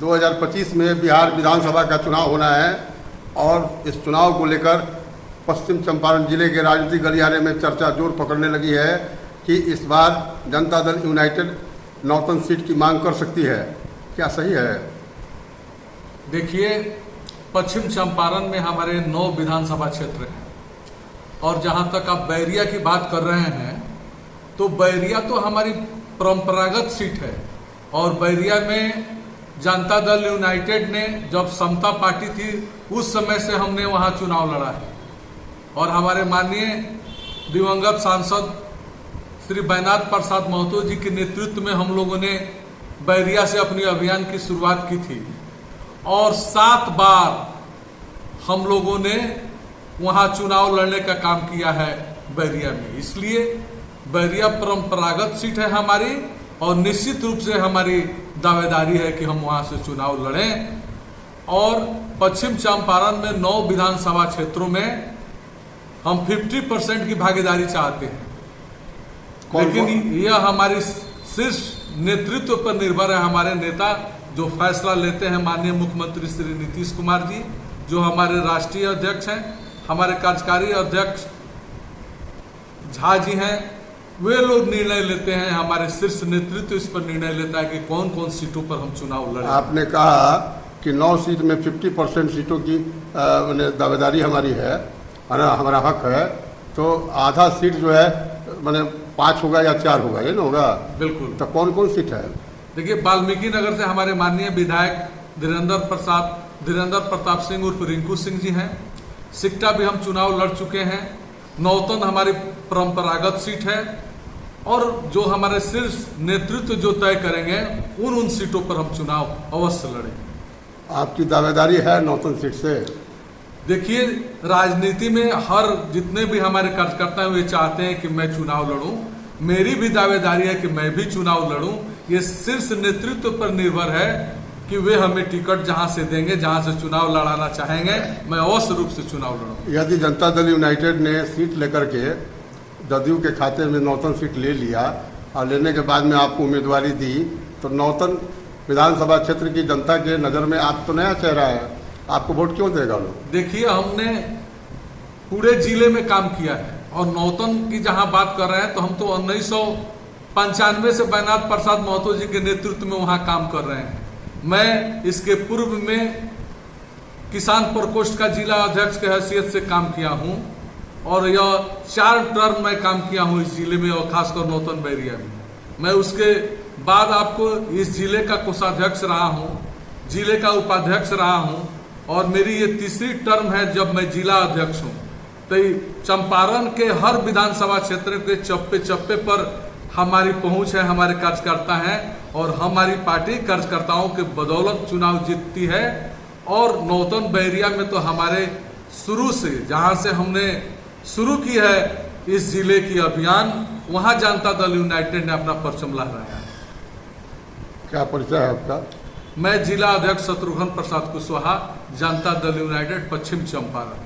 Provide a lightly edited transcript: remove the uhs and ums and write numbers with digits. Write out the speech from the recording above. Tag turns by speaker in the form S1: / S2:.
S1: 2025 में बिहार विधानसभा का चुनाव होना है और इस चुनाव को लेकर पश्चिम चंपारण जिले के राजनीतिक गलियारे में चर्चा जोर पकड़ने लगी है कि इस बार जनता दल यूनाइटेड नौतन सीट की मांग कर सकती है। क्या सही है?
S2: देखिए, पश्चिम चंपारण में हमारे 9 विधानसभा क्षेत्र हैं और जहां तक आप बैरिया की बात कर रहे हैं तो बैरिया तो हमारी परंपरागत सीट है और बैरिया में जनता दल यूनाइटेड ने जब समता पार्टी थी उस समय से हमने वहां चुनाव लड़ा है और हमारे माननीय दिवंगत सांसद श्री बैनाथ प्रसाद महतो जी के नेतृत्व में हम लोगों ने बैरिया से अपनी अभियान की शुरुआत की थी और 7 बार हम लोगों ने वहां चुनाव लड़ने का काम किया है बैरिया में। इसलिए बैरिया परंपरागत सीट है हमारी और निश्चित रूप से हमारी दावेदारी है कि हम वहां से चुनाव लड़ें और पश्चिम चंपारण में 9 विधानसभा क्षेत्रों में हम 50% की भागीदारी चाहते हैं। लेकिन यह हमारी शीर्ष नेतृत्व पर निर्भर है। हमारे नेता जो फैसला लेते हैं माननीय मुख्यमंत्री श्री नीतीश कुमार जी, जो हमारे राष्ट्रीय अध्यक्ष हैं, हमारे कार्यकारी अध्यक्ष झा जी हैं, वे लोग निर्णय लेते हैं। हमारे शीर्ष नेतृत्व इस पर निर्णय लेता है कि कौन कौन सीटों पर हम चुनाव लड़ें।
S1: आपने कहा कि 9 सीट में 50% सीटों की दावेदारी हमारी है, हमारा हक है, तो आधा सीट जो है मैंने 5 होगा या 4 होगा, ये ना होगा?
S2: बिल्कुल।
S1: तो कौन कौन सीट है?
S2: देखिए, वाल्मीकि नगर से हमारे माननीय विधायक धीरेन्द्र प्रताप सिंह उर्फ रिंकू सिंह जी हैं। सिकटा भी हम चुनाव लड़ चुके हैं। नौतन हमारी परंपरागत सीट है और जो हमारे शीर्ष नेतृत्व जो तय करेंगे उन सीटों पर हम चुनाव अवश्य लड़ेंगे।
S1: आपकी दावेदारी है नौतन सीट से?
S2: देखिए, राजनीति में हर जितने भी हमारे कार्यकर्ता हैं वे चाहते हैं कि मैं चुनाव लड़ूं। मेरी भी दावेदारी है कि मैं भी चुनाव लड़ूं। ये शीर्ष नेतृत्व पर निर्भर है कि वे हमें टिकट जहां से देंगे, जहां से चुनाव लड़ाना चाहेंगे, मैं अवश्य रूप से चुनाव लड़ूंगा।
S1: यदि जनता दल यूनाइटेड ने सीट लेकर के जदयू के खाते में नौतन सीट ले लिया और लेने के बाद में आपको उम्मीदवारी दी, तो नौतन विधानसभा क्षेत्र की जनता के नज़र में आप तो नया चेहरा है, आपको वोट क्यों देगा लोग?
S2: देखिए, हमने पूरे जिले में काम किया है और नौतन की जहां बात कर रहे हैं तो हम तो 1995 से बैनाथ प्रसाद महतो जी के नेतृत्व में वहां काम कर रहे हैं। मैं इसके पूर्व में किसान प्रकोष्ठ का जिला अध्यक्ष के हैसियत से काम किया हूं और यह 4 टर्म में काम किया हूं इस जिले में और खासकर नौतन बैरिया में। मैं उसके बाद आपको इस जिले का कोषाध्यक्ष रहा हूं, जिले का उपाध्यक्ष रहा हूं और मेरी ये 3री टर्म है जब मैं जिला अध्यक्ष हूं। तो चंपारण के हर विधानसभा क्षेत्र के चप्पे चप्पे पर हमारी पहुंच है, हमारे कार्यकर्ता हैं और हमारी पार्टी कार्यकर्ताओं के बदौलत चुनाव जीतती है। और नौतन बैरिया में तो हमारे शुरू से जहां से हमने शुरू की है इस जिले की अभियान, वहां जनता दल यूनाइटेड ने अपना परचम लहराया है।
S1: क्या परिचय है आपका?
S2: मैं जिला अध्यक्ष शत्रुघ्न प्रसाद कुशवाहा, जनता दल यूनाइटेड पश्चिम चंपारण।